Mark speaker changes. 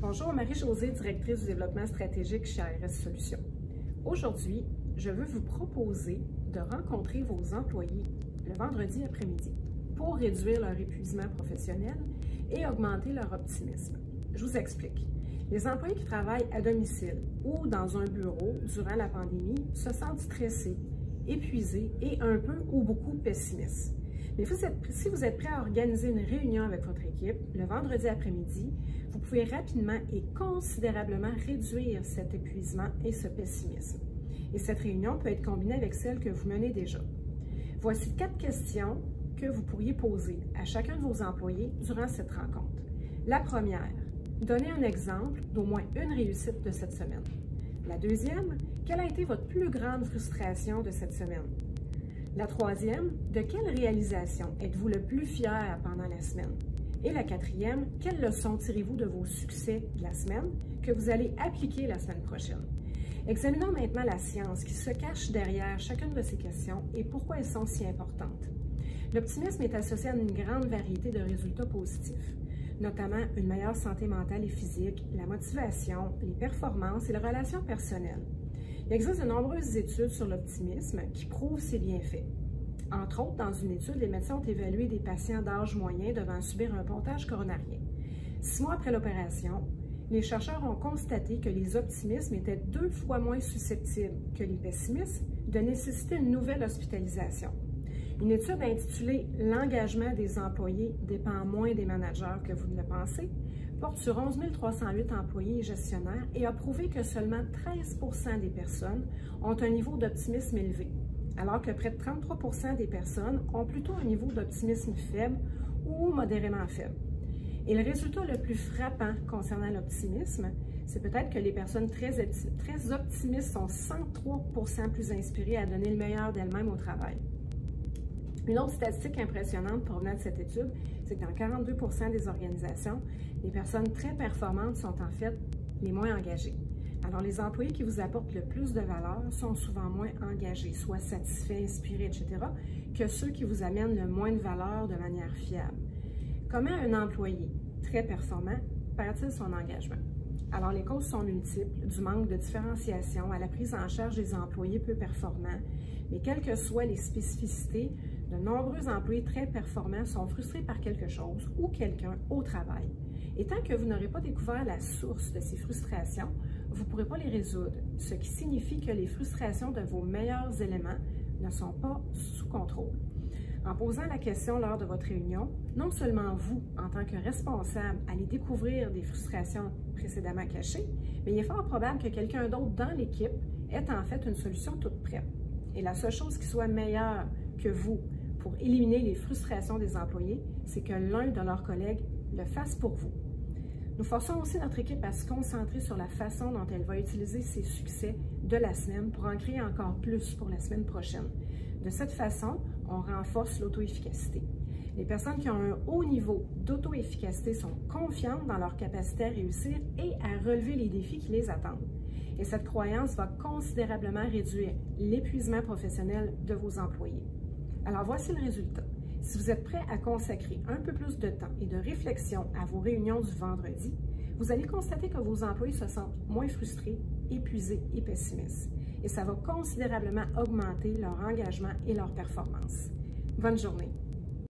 Speaker 1: Bonjour, Marie-Josée, directrice du développement stratégique chez ARS Solutions. Aujourd'hui, je veux vous proposer de rencontrer vos employés le vendredi après-midi pour réduire leur épuisement professionnel et augmenter leur optimisme. Je vous explique. Les employés qui travaillent à domicile ou dans un bureau durant la pandémie se sentent stressés, épuisés et un peu ou beaucoup pessimistes. Mais si vous êtes prêt à organiser une réunion avec votre équipe le vendredi après-midi, vous pouvez rapidement et considérablement réduire cet épuisement et ce pessimisme. Et cette réunion peut être combinée avec celle que vous menez déjà. Voici 4 questions que vous pourriez poser à chacun de vos employés durant cette rencontre. La première, donnez un exemple d'au moins une réussite de cette semaine. La deuxième, quelle a été votre plus grande frustration de cette semaine? La troisième, de quelle réalisation êtes-vous le plus fier pendant la semaine? Et la quatrième, quelles leçons tirez-vous de vos succès de la semaine que vous allez appliquer la semaine prochaine? Examinons maintenant la science qui se cache derrière chacune de ces questions et pourquoi elles sont si importantes. L'optimisme est associé à une grande variété de résultats positifs, notamment une meilleure santé mentale et physique, la motivation, les performances et les relations personnelles. Il existe de nombreuses études sur l'optimisme qui prouvent ses bienfaits. Entre autres, dans une étude, les médecins ont évalué des patients d'âge moyen devant subir un pontage coronarien. 6 mois après l'opération, les chercheurs ont constaté que les optimistes étaient 2 fois moins susceptibles que les pessimistes de nécessiter une nouvelle hospitalisation. Une étude intitulée « L'engagement des employés dépend moins des managers que vous ne le pensez » porte sur 11 308 employés et gestionnaires et a prouvé que seulement 13 % des personnes ont un niveau d'optimisme élevé, alors que près de 33 % des personnes ont plutôt un niveau d'optimisme faible ou modérément faible. Et le résultat le plus frappant concernant l'optimisme, c'est peut-être que les personnes très optimistes sont 103 % plus inspirées à donner le meilleur d'elles-mêmes au travail. Une autre statistique impressionnante provenant de cette étude, c'est que dans 42 % des organisations, les personnes très performantes sont en fait les moins engagées. Alors, les employés qui vous apportent le plus de valeur sont souvent moins engagés, soit satisfaits, inspirés, etc., que ceux qui vous amènent le moins de valeur de manière fiable. Comment un employé très performant perd-il son engagement? Alors, les causes sont multiples, du manque de différenciation à la prise en charge des employés peu performants, mais quelles que soient les spécificités, de nombreux employés très performants sont frustrés par quelque chose ou quelqu'un au travail. Et tant que vous n'aurez pas découvert la source de ces frustrations, vous ne pourrez pas les résoudre, ce qui signifie que les frustrations de vos meilleurs éléments ne sont pas sous contrôle. En posant la question lors de votre réunion, non seulement vous, en tant que responsable, allez découvrir des frustrations précédemment cachées, mais il est fort probable que quelqu'un d'autre dans l'équipe ait en fait une solution toute prête. Et la seule chose qui soit meilleure que vous pour éliminer les frustrations des employés, c'est que l'un de leurs collègues le fasse pour vous. Nous forçons aussi notre équipe à se concentrer sur la façon dont elle va utiliser ses succès de la semaine pour en créer encore plus pour la semaine prochaine. De cette façon, on renforce l'auto-efficacité. Les personnes qui ont un haut niveau d'auto-efficacité sont confiantes dans leur capacité à réussir et à relever les défis qui les attendent. Et cette croyance va considérablement réduire l'épuisement professionnel de vos employés. Alors voici le résultat. Si vous êtes prêt à consacrer un peu plus de temps et de réflexion à vos réunions du vendredi, vous allez constater que vos employés se sentent moins frustrés, épuisés et pessimistes. Et ça va considérablement augmenter leur engagement et leur performance. Bonne journée!